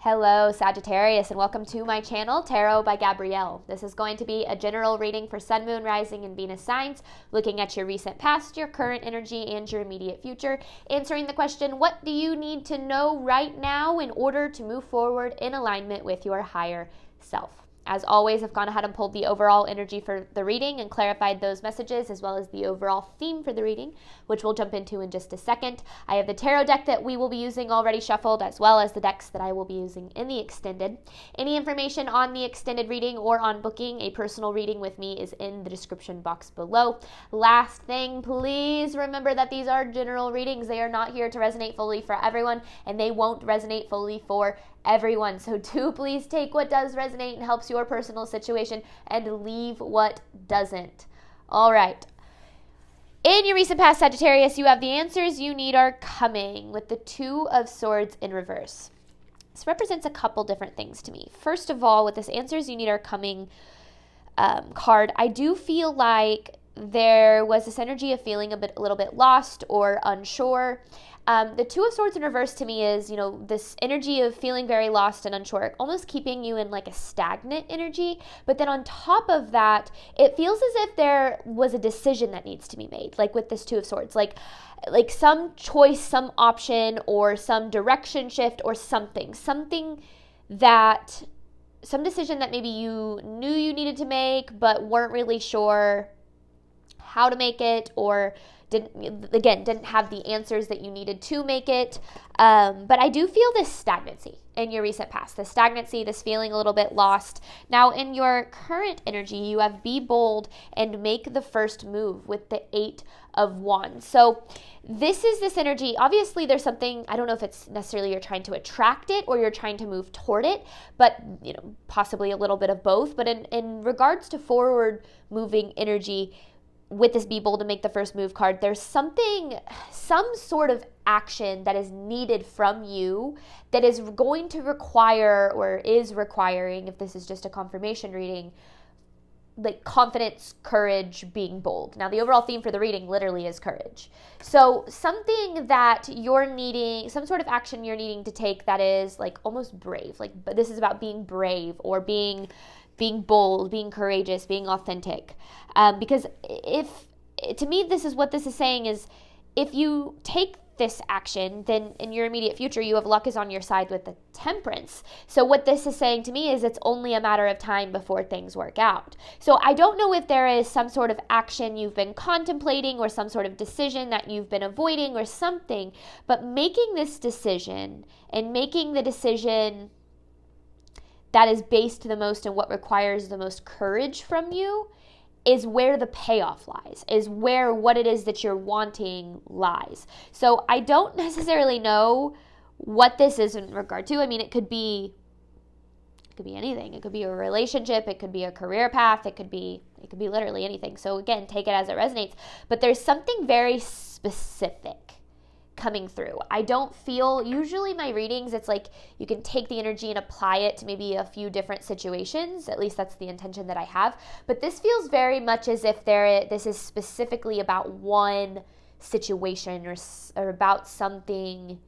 Hello, Sagittarius, and welcome to my channel, Tarot by Gabrielle. This is going to be a general reading for Sun, Moon, Rising, and Venus signs, looking at your recent past, your current energy, and your immediate future, answering the question, what do you need to know right now in order to move forward in alignment with your higher self? As always, I've gone ahead and pulled the overall energy for the reading and clarified those messages, as well as the overall theme for the reading, which we'll jump into in just a second. I have the tarot deck that we will be using already shuffled, as well as the decks that I will be using in the extended. Any information on the extended reading or on booking a personal reading with me is in the description box below. Last thing, please remember that these are general readings. They are not here to resonate fully for everyone, and they won't resonate fully for everyone. So do please take what does resonate and helps your personal situation and leave what doesn't. All right. In your recent past, Sagittarius, you have the answers you need are coming with the Two of Swords in reverse. This represents a couple different things to me. First of all, with this answers you need are coming card, I do feel like there was this energy of feeling a little bit lost or unsure. The Two of Swords in reverse to me is, this energy of feeling very lost and unsure, almost keeping you in like a stagnant energy. But then on top of that, it feels as if there was a decision that needs to be made, like with this Two of Swords, like some choice, some option, or some direction shift, or something that, some decision that maybe you knew you needed to make, but weren't really sure how to make it, or didn't have the answers that you needed to make it. But I do feel this stagnancy in your recent past, this stagnancy, this feeling a little bit lost. Now, in your current energy, you have be bold and make the first move with the Eight of Wands. So this is this energy. Obviously, there's something, I don't know if it's necessarily you're trying to attract it or you're trying to move toward it, but possibly a little bit of both. But in regards to forward moving energy, with this be bold and make the first move card, there's some sort of action that is needed from you that is going to require, or is requiring, if this is just a confirmation reading, like confidence, courage, being bold. Now, the overall theme for the reading literally is courage. So something that you're needing, some sort of action you're needing to take that is like almost brave. But this is about being brave or being bold, being courageous, being authentic. Because to me, this is what this is saying is, if you take this action, then in your immediate future, you have luck is on your side with the Temperance. So what this is saying to me is it's only a matter of time before things work out. So I don't know if there is some sort of action you've been contemplating or some sort of decision that you've been avoiding or something, but making this decision and making the decision that is based the most and what requires the most courage from you is where the payoff lies, is where what it is that you're wanting lies. So I don't necessarily know what this is in regard to. I mean, it could be anything. It could be a relationship, it could be a career path, it could be literally anything. So again, take it as it resonates. But there's something very specific coming through. I don't feel, usually my readings, it's like you can take the energy and apply it to maybe a few different situations. At least that's the intention that I have. But this feels very much as if this is specifically about one situation or about something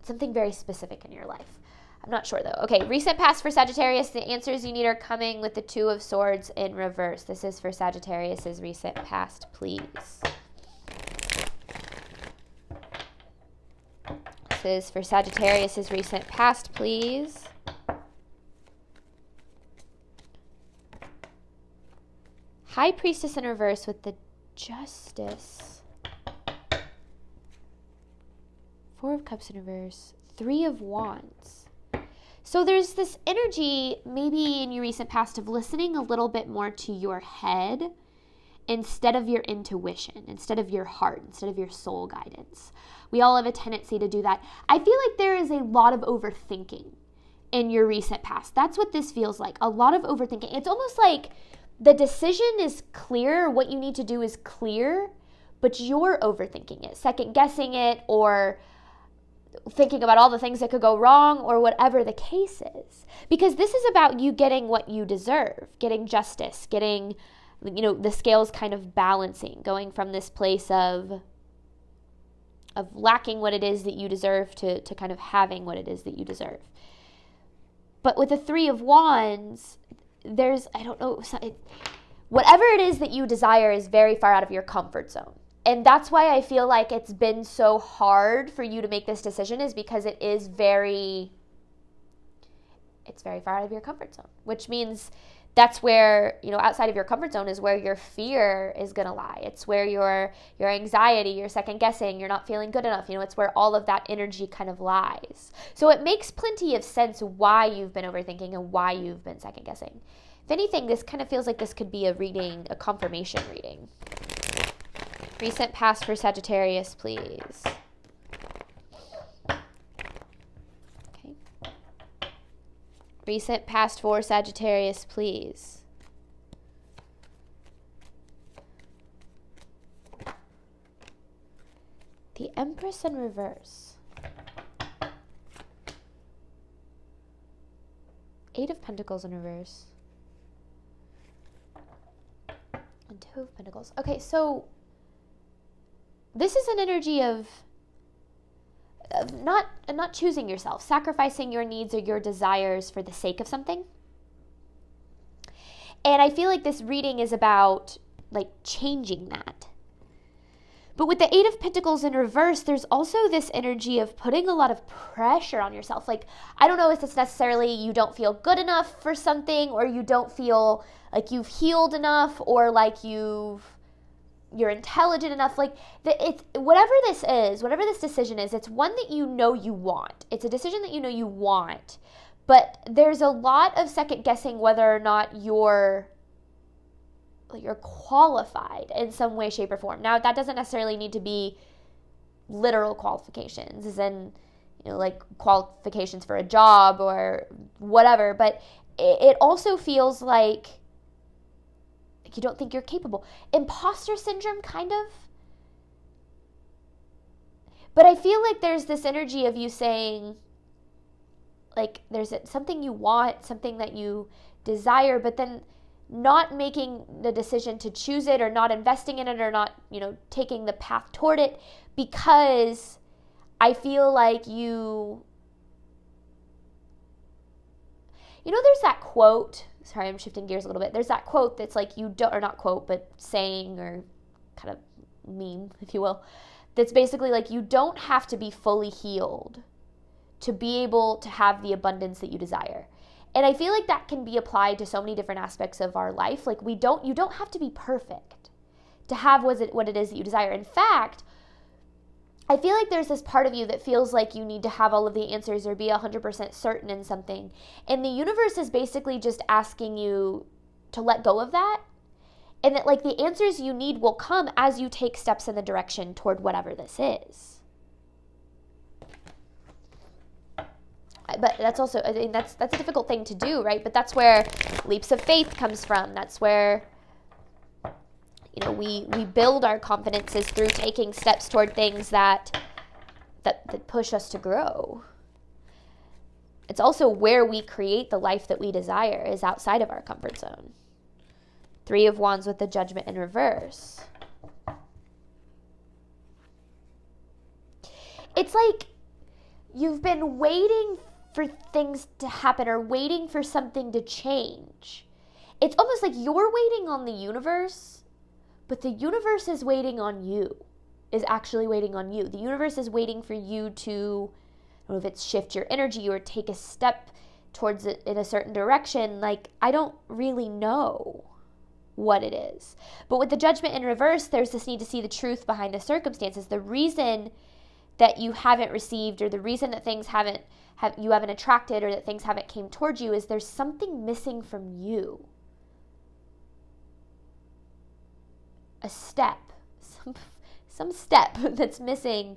very specific in your life. I'm not sure though. Okay, recent past for Sagittarius. The answers you need are coming with the Two of Swords in reverse. This is for Sagittarius's recent past, please. Is for Sagittarius's recent past, please. High Priestess in reverse with the Justice. Four of Cups in reverse. Three of Wands. So there's this energy maybe in your recent past of listening a little bit more to your head instead of your intuition, instead of your heart, instead of your soul guidance. We all have a tendency to do that. I feel like there is a lot of overthinking in your recent past. That's what this feels like, a lot of overthinking. It's almost like the decision is clear, what you need to do is clear, but you're overthinking it, second guessing it, or thinking about all the things that could go wrong, or whatever the case is. Because this is about you getting what you deserve, getting justice, getting the scales kind of balancing, going from this place of lacking what it is that you deserve to kind of having what it is that you deserve. But with the Three of Wands, there's, I don't know, whatever it is that you desire is very far out of your comfort zone. And that's why I feel like it's been so hard for you to make this decision, is because it's very far out of your comfort zone, which means that's where, outside of your comfort zone is where your fear is going to lie. It's where your anxiety, your second guessing, you're not feeling good enough. It's where all of that energy kind of lies. So it makes plenty of sense why you've been overthinking and why you've been second guessing. If anything, this kind of feels like this could be a reading, a confirmation reading. Recent past for Sagittarius, please. Recent past for Sagittarius, please. The Empress in reverse. Eight of Pentacles in reverse. And Two of Pentacles. Okay, so this is an energy of not choosing yourself, sacrificing your needs or your desires for the sake of something. And I feel like this reading is about like changing that. But with the Eight of Pentacles in reverse, there's also this energy of putting a lot of pressure on yourself. Like, I don't know if it's necessarily you don't feel good enough for something, or you don't feel like you've healed enough, or like you're intelligent enough. Like, it's whatever this is, whatever this decision is, it's one that you want. It's a decision that you want. But there's a lot of second guessing whether or not you're qualified in some way, shape, or form. Now, that doesn't necessarily need to be literal qualifications, as in, like qualifications for a job or whatever. But it also feels like you don't think you're capable. Imposter syndrome, kind of. But I feel like there's this energy of you saying, like, there's something you want, something that you desire, but then not making the decision to choose it, or not investing in it, or not, taking the path toward it, because I feel like there's that quote. Sorry, I'm shifting gears a little bit. There's that quote that's like, you don't, or not quote, but saying, or kind of meme, if you will, that's basically like, you don't have to be fully healed to be able to have the abundance that you desire. And I feel like that can be applied to so many different aspects of our life. Like, you don't have to be perfect to have what it is that you desire. In fact, I feel like there's this part of you that feels like you need to have all of the answers or be 100% certain in something. And the universe is basically just asking you to let go of that. And that, like, the answers you need will come as you take steps in the direction toward whatever this is. But that's also, I think that's a difficult thing to do, right? But that's where leaps of faith comes from. That's where, we build our confidences through taking steps toward things that push us to grow. It's also where we create the life that we desire, is outside of our comfort zone. Three of Wands with the Judgment in reverse. It's like you've been waiting for things to happen, or waiting for something to change. It's almost like you're waiting on the universe, but the universe is waiting on you, is actually waiting on you. The universe is waiting for you to, I don't know if it's shift your energy or take a step towards it in a certain direction. Like, I don't really know what it is. But with the Judgment in reverse, there's this need to see the truth behind the circumstances. The reason that you haven't received, or the reason that things you haven't attracted, or that things haven't came towards you, is there's something missing from you. A step, some step that's missing.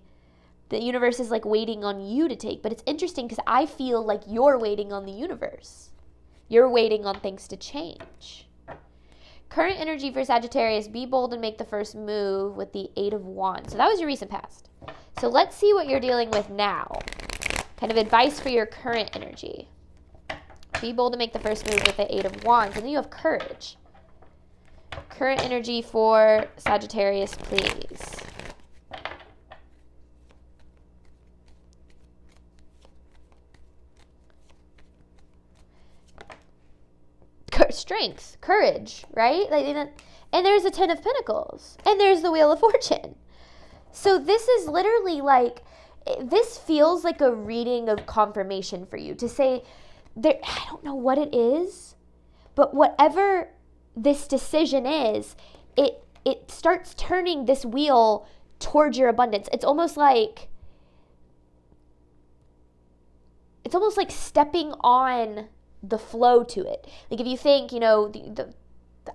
The universe is like waiting on you to take. But it's interesting because I feel like you're waiting on the universe. You're waiting on things to change. Current energy for Sagittarius: be bold and make the first move with the Eight of Wands. So that was your recent past. So let's see what you're dealing with now. Kind of advice for your current energy. Be bold and make the first move with the Eight of Wands. And then you have courage. Current energy for Sagittarius, please. strength, courage, right? And there's a 10 of Pentacles, and there's the Wheel of Fortune. So this is literally like, this feels like a reading of confirmation for you to say, I don't know what it is, but whatever this decision is, it starts turning this wheel towards your abundance. It's almost like stepping on the flow to it. Like if you think, the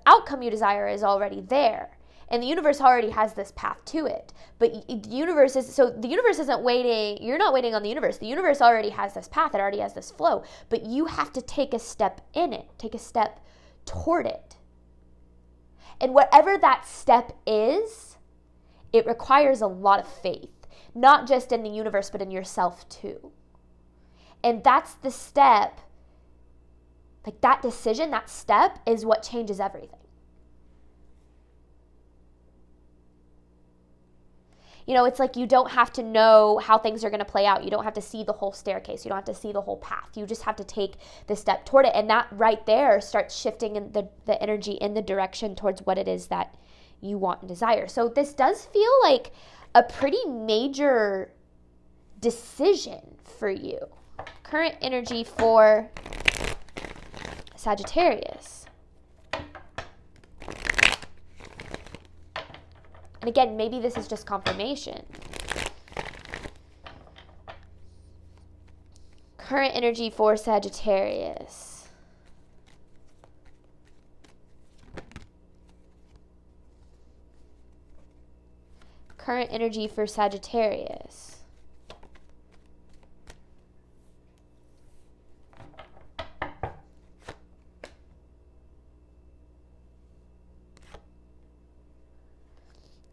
outcome you desire is already there, and the universe already has this path to it. But the universe isn't waiting. You're not waiting on the universe. The universe already has this path. It already has this flow. But you have to take a step in it, take a step toward it. And whatever that step is, it requires a lot of faith, not just in the universe, but in yourself too. And that's the step, like that decision, that step is what changes everything. It's like you don't have to know how things are going to play out. You don't have to see the whole staircase. You don't have to see the whole path. You just have to take the step toward it. And that right there starts shifting in the energy in the direction towards what it is that you want and desire. So this does feel like a pretty major decision for you. Current energy for Sagittarius. And again, maybe this is just confirmation. Current energy for Sagittarius. Current energy for Sagittarius.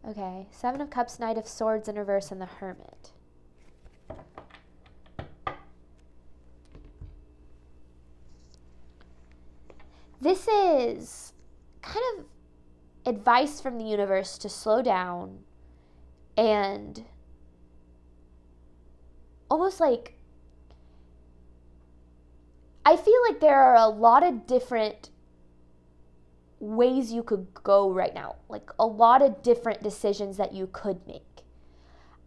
Okay, Seven of Cups, Knight of Swords in reverse, and the Hermit. This is kind of advice from the universe to slow down and almost like, I feel like there are a lot of different ways you could go right now, like a lot of different decisions that you could make.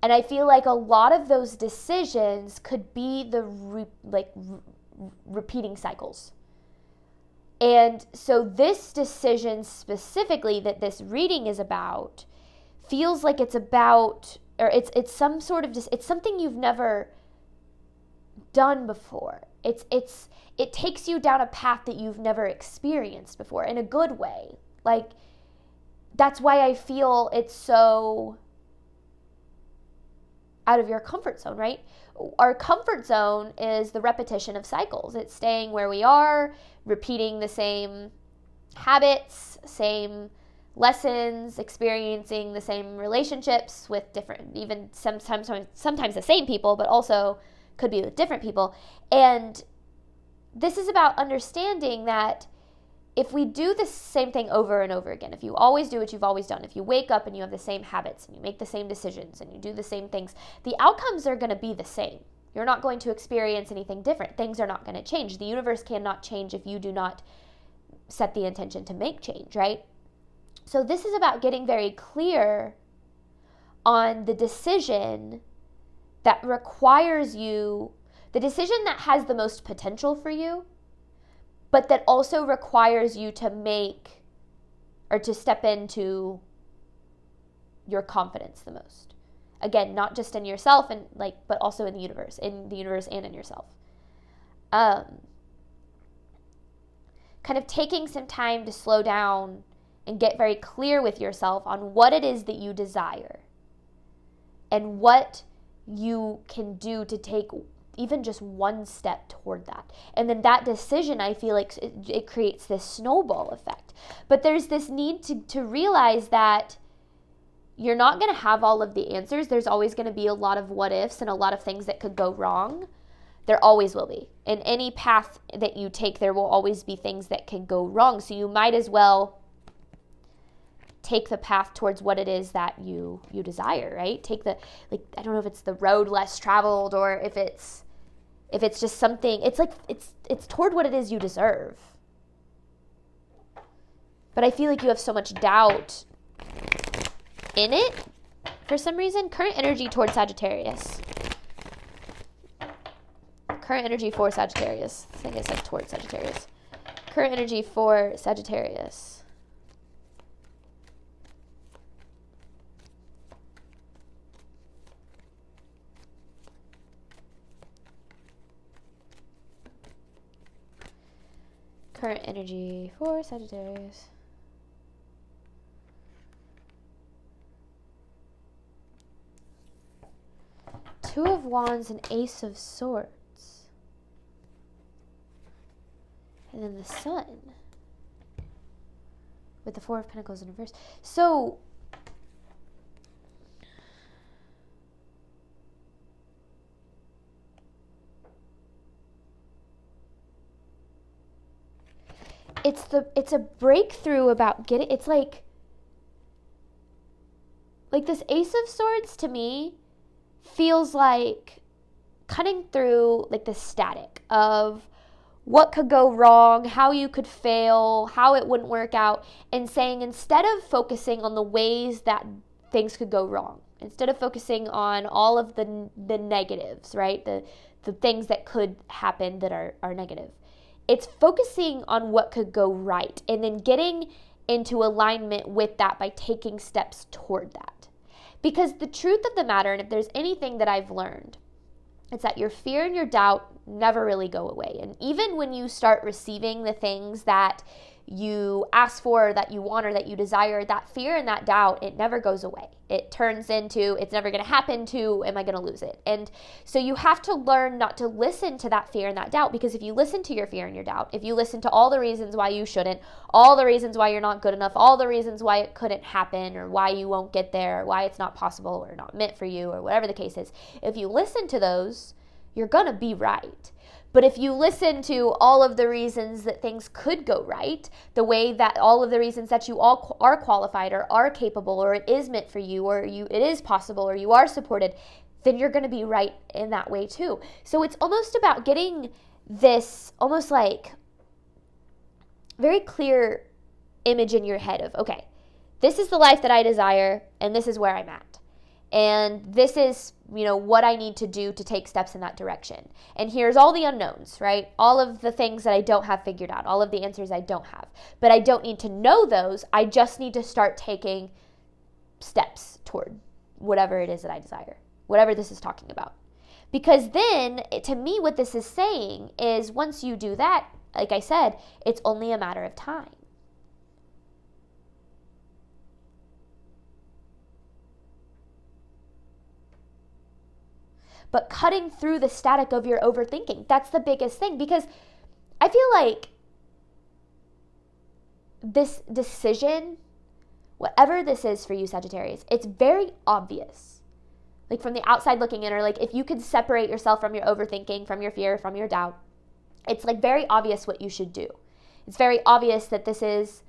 And I feel like a lot of those decisions could be the repeating cycles. And so this decision specifically that this reading is about feels like it's about, or it's some sort of it's something you've never done before. It takes you down a path that you've never experienced before in a good way. Like, that's why I feel it's so out of your comfort zone, right? Our comfort zone is the repetition of cycles. It's staying where we are, repeating the same habits, same lessons, experiencing the same relationships with different, even sometimes the same people, but also could be with different people. And this is about understanding that if we do the same thing over and over again, if you always do what you've always done, if you wake up and you have the same habits and you make the same decisions and you do the same things, the outcomes are going to be the same. You're not going to experience anything different. Things are not going to change. The universe cannot change if you do not set the intention to make change, right? So this is about getting very clear on the decision that requires you, the decision that has the most potential for you, but that also requires you to make or to step into your confidence the most. Again, not just in yourself and but also in the universe and in yourself. Kind of taking some time to slow down and get very clear with yourself on what it is that you desire and what you can do to take even just one step toward that. And then that decision, I feel like it creates this snowball effect. But there's this need to realize that you're not going to have all of the answers. There's always going to be a lot of what ifs and a lot of things that could go wrong. There always will be. In any path that you take, there will always be things that can go wrong. So you might as well take the path towards what it is that you desire, right? Take the, I don't know if it's the road less traveled or if it's just something, it's toward what it is you deserve. but I feel like you have so much doubt in it for some reason. Current energy towards Sagittarius. Current energy for Sagittarius. I think I said towards Sagittarius. Current energy for Sagittarius. Current energy for Sagittarius. Two of Wands and Ace of Swords. And then the Sun. With the Four of Pentacles in reverse. So, it's a breakthrough about getting, it's like this Ace of Swords to me feels like cutting through like the static of what could go wrong, how you could fail, how it wouldn't work out, and saying instead of focusing on the ways that things could go wrong, instead of focusing on all of the negatives, right, the things that could happen that are negative, it's focusing on what could go right and then getting into alignment with that by taking steps toward that. Because the truth of the matter, and if there's anything that I've learned, it's that your fear and your doubt never really go away. And even when you start receiving the things that you ask for, that you want, or that you desire, that fear and that doubt, it never goes away. It turns into, it's never going to happen, to, am I going to lose it? And so you have to learn not to listen to that fear and that doubt, because if you listen to your fear and your doubt, if you listen to all the reasons why you shouldn't, all the reasons why you're not good enough, all the reasons why it couldn't happen, or why you won't get there, or why it's not possible, or not meant for you, or whatever the case is, if you listen to those, you're going to be right. But if you listen to all of the reasons that things could go right, the way that all of the reasons that you all are qualified, or are capable, or it is meant for you, or it is possible, or you are supported, then you're going to be right in that way too. So it's almost about getting this almost like very clear image in your head of, okay, this is the life that I desire, and this is where I'm at. And this is, what I need to do to take steps in that direction. And here's all the unknowns, right? All of the things that I don't have figured out, all of the answers I don't have. But I don't need to know those. I just need to start taking steps toward whatever it is that I desire, whatever this is talking about. Because then, to me, what this is saying is once you do that, like I said, it's only a matter of time. But cutting through the static of your overthinking, that's the biggest thing. Because I feel like this decision, whatever this is for you, Sagittarius, it's very obvious. Like from the outside looking in, or like if you could separate yourself from your overthinking, from your fear, from your doubt, it's like very obvious what you should do. It's very obvious that this is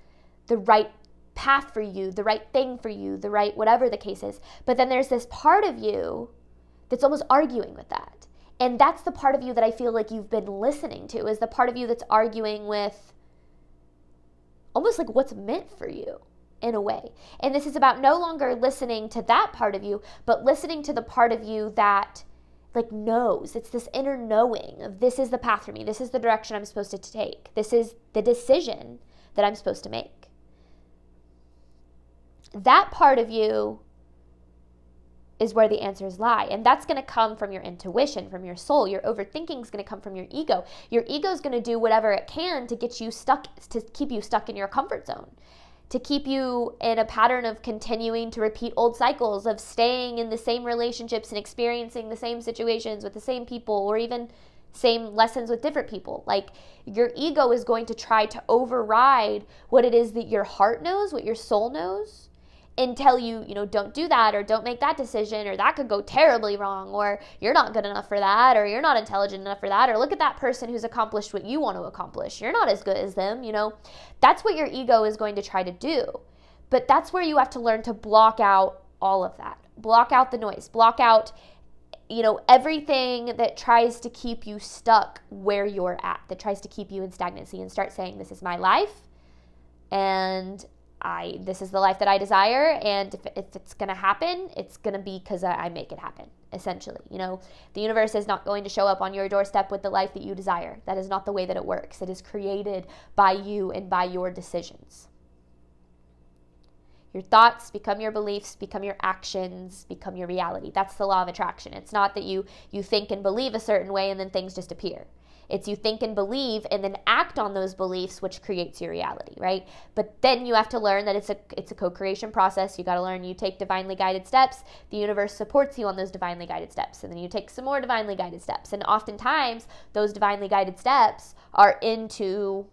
the right path for you, the right thing for you, the right whatever the case is. But then there's this part of you that's almost arguing with that. And that's the part of you that I feel like you've been listening to, is the part of you that's arguing with almost like what's meant for you in a way. And this is about no longer listening to that part of you, but listening to the part of you that like knows. It's this inner knowing of this is the path for me. This is the direction I'm supposed to take. This is the decision that I'm supposed to make. That part of you is where the answers lie. And that's going to come from your intuition, from your soul. Your overthinking is going to come from your ego. Your ego is going to do whatever it can to get you stuck, to keep you stuck in your comfort zone, to keep you in a pattern of continuing to repeat old cycles, of staying in the same relationships and experiencing the same situations with the same people, or even same lessons with different people. Like your ego is going to try to override what it is that your heart knows, what your soul knows, and tell you, don't do that, or don't make that decision, or that could go terribly wrong, or you're not good enough for that, or you're not intelligent enough for that, or look at that person who's accomplished what you want to accomplish. You're not as good as them, That's what your ego is going to try to do. But that's where you have to learn to block out all of that. Block out the noise. Block out, everything that tries to keep you stuck where you're at, that tries to keep you in stagnancy, and start saying, this is my life. and this is the life that I desire, and if it's going to happen, it's going to be because I make it happen, essentially. The universe is not going to show up on your doorstep with the life that you desire. That is not the way that it works. It is created by you and by your decisions. Your thoughts become your beliefs, become your actions, become your reality. That's the law of attraction. It's not that you think and believe a certain way and then things just appear. It's you think and believe and then act on those beliefs, which creates your reality, right? But then you have to learn that it's a co-creation process. You got to learn you take divinely guided steps. The universe supports you on those divinely guided steps. And then you take some more divinely guided steps. And oftentimes, those divinely guided steps are into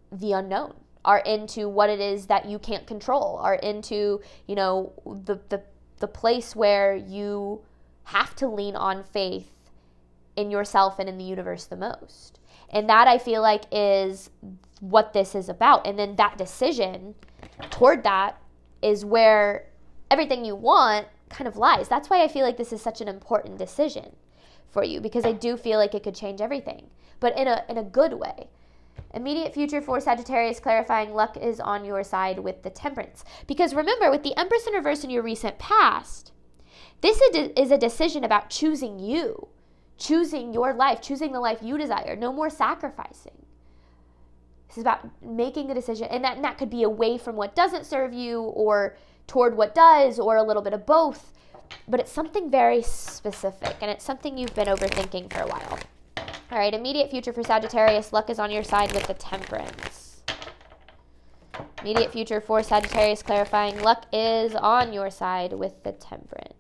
the unknown, are into what it is that you can't control, are into, the place where you have to lean on faith in yourself and in the universe the most. And that, I feel like, is what this is about. And then that decision toward that is where everything you want kind of lies. That's why I feel like this is such an important decision for you, because I do feel like it could change everything, but in a good way. Immediate future for Sagittarius, clarifying luck is on your side with the Temperance. Because remember, with the Empress in reverse in your recent past, this is a decision about choosing you, choosing your life, choosing the life you desire. No more sacrificing. This is about making a decision, and that could be away from what doesn't serve you or toward what does, or a little bit of both. But it's something very specific, and it's something you've been overthinking for a while. All right, immediate future for Sagittarius, luck is on your side with the Temperance. Immediate future for Sagittarius, clarifying luck is on your side with the Temperance.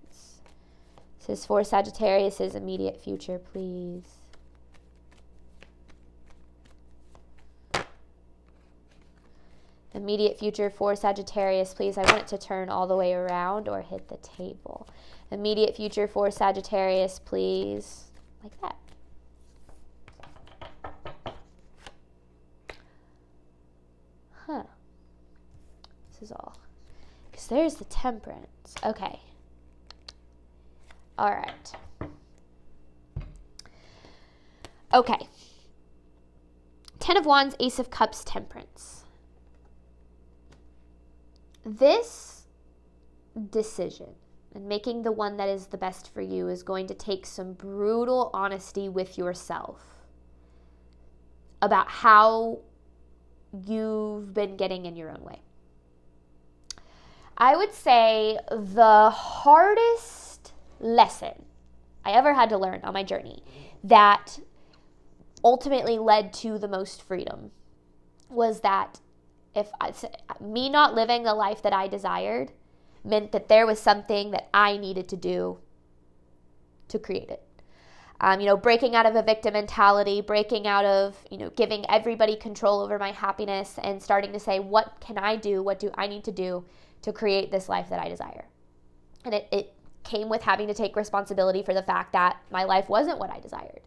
This is for Sagittarius's immediate future, please. Immediate future for Sagittarius, please. I want it to turn all the way around or hit the table. Immediate future for Sagittarius, please. Like that. Huh. This is all. Because there's the Temperance. Okay. All right. Okay. 10 of Wands, Ace of Cups, Temperance. This decision, and making the one that is the best for you, is going to take some brutal honesty with yourself about how you've been getting in your own way. I would say the hardest lesson I ever had to learn on my journey that ultimately led to the most freedom was that me not living the life that I desired meant that there was something that I needed to do to create it. Breaking out of a victim mentality, breaking out of, giving everybody control over my happiness, and starting to say, what can I do? What do I need to do to create this life that I desire? And it came with having to take responsibility for the fact that my life wasn't what I desired.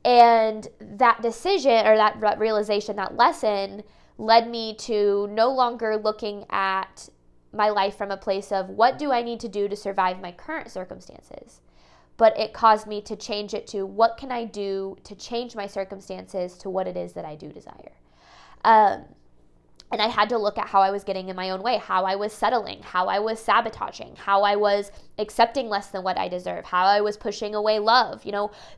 And that decision, or that realization, that lesson, led me to no longer looking at my life from a place of what do I need to do to survive my current circumstances? But it caused me to change it to what can I do to change my circumstances to what it is that I do desire. And I had to look at how I was getting in my own way, how I was settling, how I was sabotaging, how I was accepting less than what I deserve, how I was pushing away love,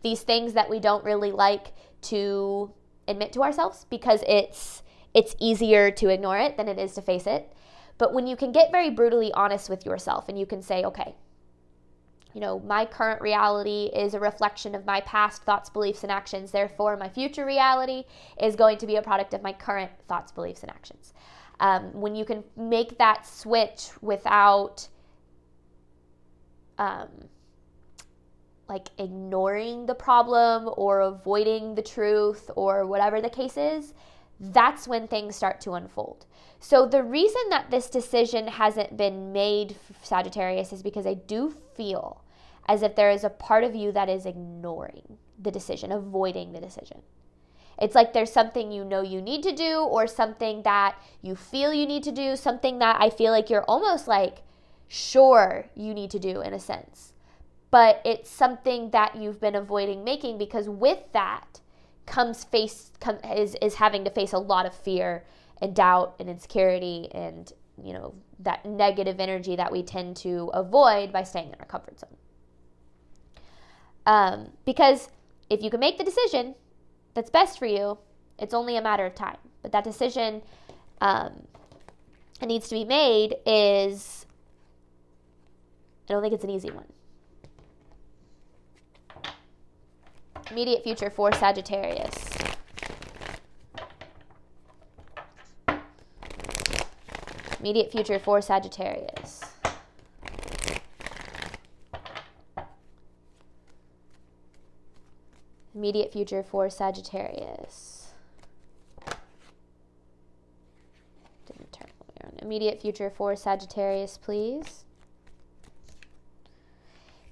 these things that we don't really like to admit to ourselves because it's easier to ignore it than it is to face it. But when you can get very brutally honest with yourself and you can say, okay, my current reality is a reflection of my past thoughts, beliefs, and actions. Therefore, my future reality is going to be a product of my current thoughts, beliefs, and actions. When you can make that switch without ignoring the problem or avoiding the truth or whatever the case is, that's when things start to unfold. So the reason that this decision hasn't been made, Sagittarius, is because I do feel as if there is a part of you that is ignoring the decision, avoiding the decision. It's like there's something you need to do, or something that you feel you need to do, something that I feel like you're almost like sure you need to do in a sense. But it's something that you've been avoiding making, because with that is having to face a lot of fear and doubt and insecurity and, you know, that negative energy that we tend to avoid by staying in our comfort zone. Because if you can make the decision that's best for you, it's only a matter of time. But that decision it needs to be made is, I don't think it's an easy one. Immediate future for Sagittarius. Immediate future for Sagittarius. Immediate future for Sagittarius. Didn't turn around. Immediate future for Sagittarius, please.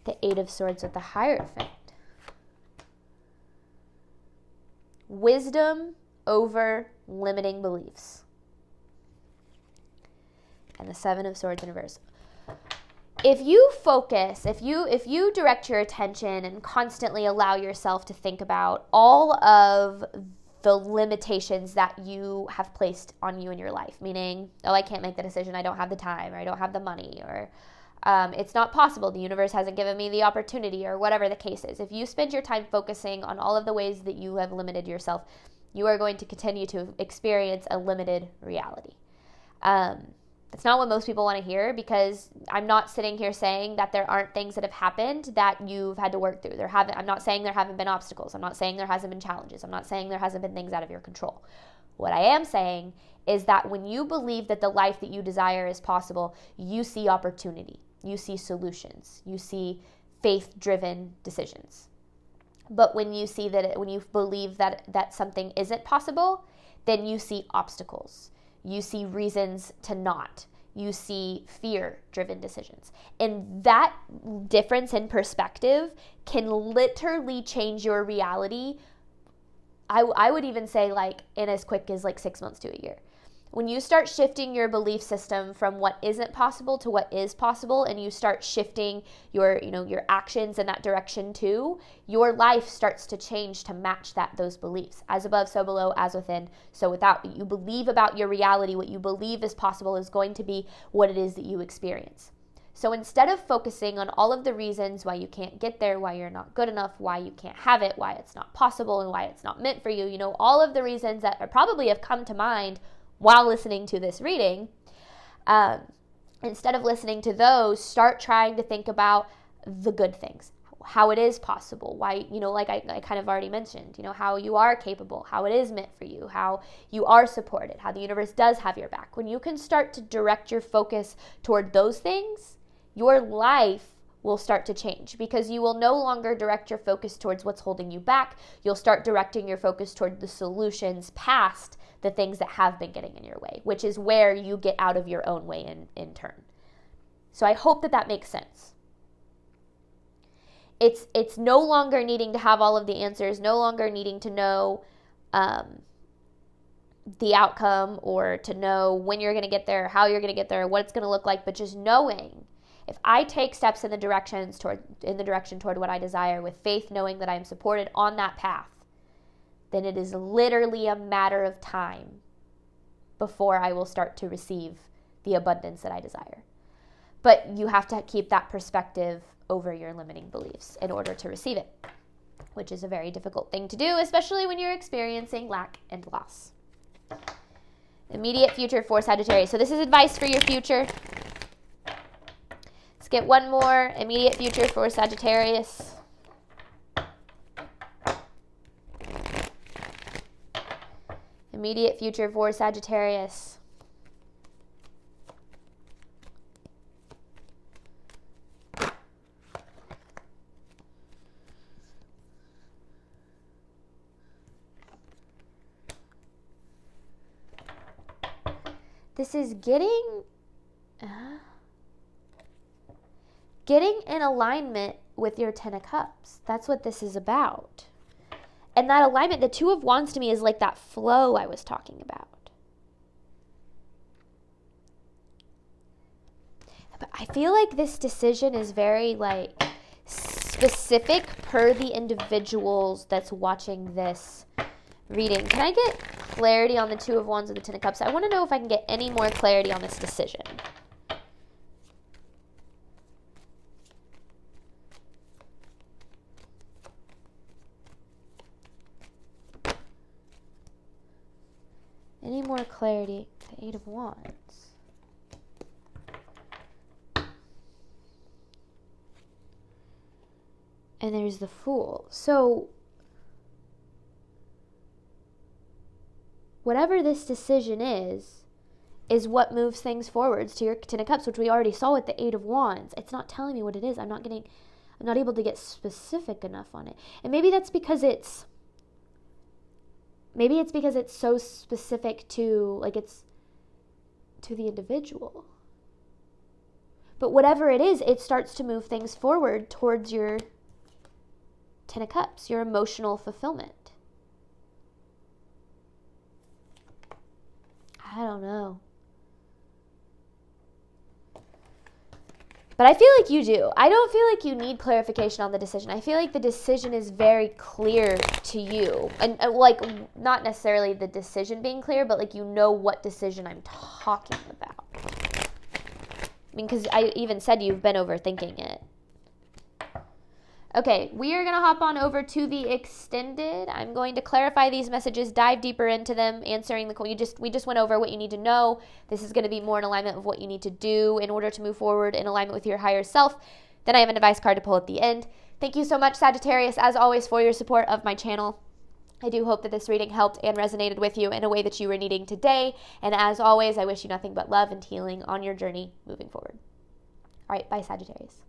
The Eight of Swords with the Hierophant. Wisdom over limiting beliefs. And the Seven of Swords in reverse. If you focus, if you direct your attention and constantly allow yourself to think about all of the limitations that you have placed on you in your life, meaning, oh, I can't make the decision, I don't have the time, or I don't have the money, or it's not possible, the universe hasn't given me the opportunity, or whatever the case is. If you spend your time focusing on all of the ways that you have limited yourself, you are going to continue to experience a limited reality. That's not what most people want to hear, because I'm not sitting here saying that there aren't things that have happened that you've had to work through. I'm not saying there haven't been obstacles. I'm not saying there hasn't been challenges. I'm not saying there hasn't been things out of your control. What I am saying is that when you believe that the life that you desire is possible, you see opportunity. You see solutions. You see faith-driven decisions. But when you see that, when you believe that something isn't possible, then you see obstacles. You see reasons to not. You see fear-driven decisions. And that difference in perspective can literally change your reality. I would even say like in as quick as like 6 months to a year. When you start shifting your belief system from what isn't possible to what is possible, and you start shifting your actions in that direction too, your life starts to change to match those beliefs. As above, so below, as within, so without. What you believe about your reality, what you believe is possible, is going to be what it is that you experience. So instead of focusing on all of the reasons why you can't get there, why you're not good enough, why you can't have it, why it's not possible, and why it's not meant for you, all of the reasons that probably have come to mind while listening to this reading, instead of listening to those, start trying to think about the good things, how it is possible, why, like I kind of already mentioned, how you are capable, how it is meant for you, how you are supported, how the universe does have your back. When you can start to direct your focus toward those things, your life will start to change, because you will no longer direct your focus towards what's holding you back. You'll start directing your focus toward the solutions past the things that have been getting in your way, which is where you get out of your own way in turn. So I hope that makes sense. It's no longer needing to have all of the answers, no longer needing to know the outcome, or to know when you're going to get there, how you're going to get there, what it's going to look like, but just knowing, if I take steps in the direction toward what I desire with faith, knowing that I am supported on that path, then it is literally a matter of time before I will start to receive the abundance that I desire. But you have to keep that perspective over your limiting beliefs in order to receive it, which is a very difficult thing to do, especially when you're experiencing lack and loss. Immediate future for Sagittarius. So this is advice for your future. Let's get one more. Immediate future for Sagittarius. Immediate future for Sagittarius. This is getting in alignment with your Ten of Cups. That's what this is about. And that alignment, the Two of Wands to me is like that flow I was talking about. But I feel like this decision is very like specific per the individuals that's watching this reading. Can I get clarity on the Two of Wands and the Ten of Cups? I want to know if I can get any more clarity on this decision. Any more clarity? The Eight of Wands. And there's the Fool. So, whatever this decision is what moves things forwards to your Ten of Cups, which we already saw with the Eight of Wands. It's not telling me what it is. I'm not able to get specific enough on it. And maybe that's because it's so specific to, like, it's to the individual. But whatever it is, it starts to move things forward towards your Ten of Cups, your emotional fulfillment. I don't know. But I feel like you do. I don't feel like you need clarification on the decision. I feel like the decision is very clear to you. And like, not necessarily the decision being clear, but like, you know what decision I'm talking about. I mean, because I even said you've been overthinking it. Okay, we are going to hop on over to the extended. I'm going to clarify these messages, dive deeper into them, answering we just went over what you need to know. This is going to be more in alignment with what you need to do in order to move forward in alignment with your higher self. Then I have an advice card to pull at the end. Thank you so much, Sagittarius, as always, for your support of my channel. I do hope that this reading helped and resonated with you in a way that you were needing today. And as always, I wish you nothing but love and healing on your journey moving forward. All right, bye, Sagittarius.